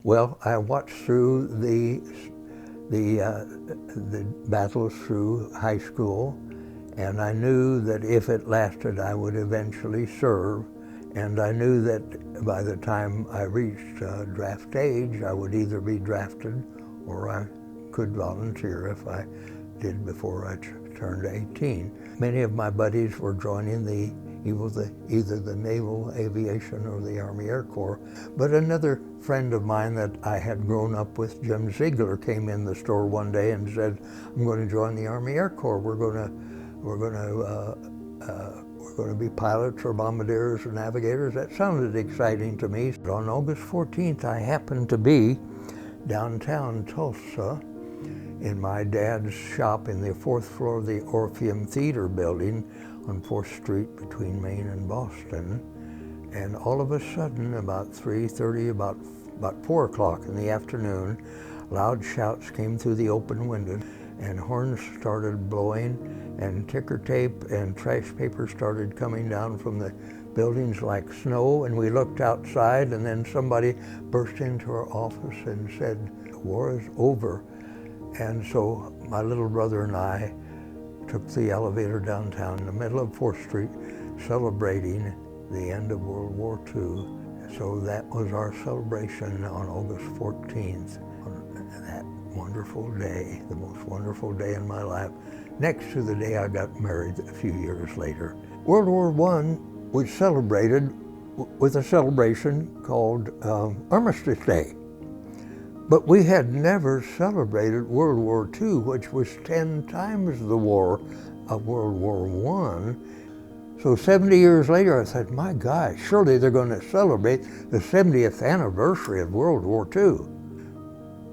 Well, I watched through the battles through high school, and I knew that if it lasted, I would eventually serve. And I knew that by the time I reached draft age, I would either be drafted or I could volunteer if I did before I turned 18. Many of my buddies were joining either the Naval Aviation or the Army Air Corps. But another friend of mine that I had grown up with, Jim Ziegler, came in the store one day and said, "I'm going to join the Army Air Corps. We're going to be pilots or bombardiers or navigators." That sounded exciting to me. On August 14th, I happened to be downtown Tulsa in my dad's shop in the 4th floor of the Orpheum Theater building on 4th Street between Main and Boston. And all of a sudden, about 3:30, about 4 o'clock in the afternoon, loud shouts came through the open window, and horns started blowing, and ticker tape and trash paper started coming down from the buildings like snow. And we looked outside, and then somebody burst into our office and said, "The war is over." And so my little brother and I took the elevator downtown in the middle of 4th Street, celebrating the end of World War II. So that was our celebration on August 14th, on that wonderful day, the most wonderful day in my life, next to the day I got married a few years later. World War I was celebrated with a celebration called Armistice Day. But we had never celebrated World War II, which was 10 times the war of World War I. So 70 years later, I said, my gosh, surely they're going to celebrate the 70th anniversary of World War II.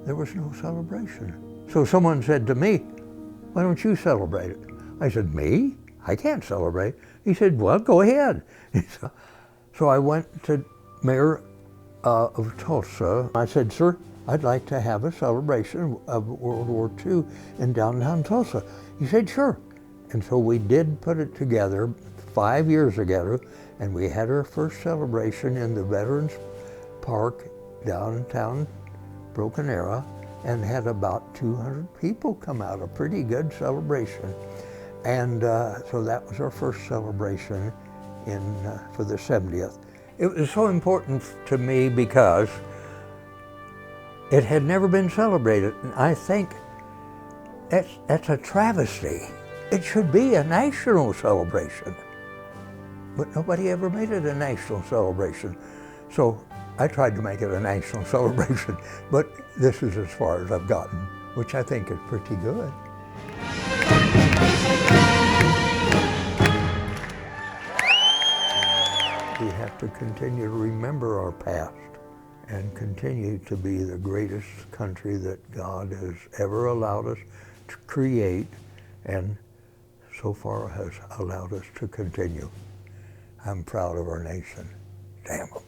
There was no celebration. So someone said to me, "Why don't you celebrate it?" I said, "Me? I can't celebrate." He said, "Well, go ahead." So I went to Mayor of Tulsa. I said, "Sir, I'd like to have a celebration of World War II in downtown Tulsa." He said, "Sure." And so we did put it together 5 years ago, and we had our first celebration in the Veterans Park downtown Broken Arrow, and had about 200 people come out, a pretty good celebration. And so that was our first celebration for the 70th. It was so important to me because it had never been celebrated, and I think that's a travesty. It should be a national celebration, but nobody ever made it a national celebration. So I tried to make it a national celebration, but this is as far as I've gotten, which I think is pretty good. We have to continue to remember our past and continue to be the greatest country that God has ever allowed us to create, and so far has allowed us to continue. I'm proud of our nation. Damn 'em.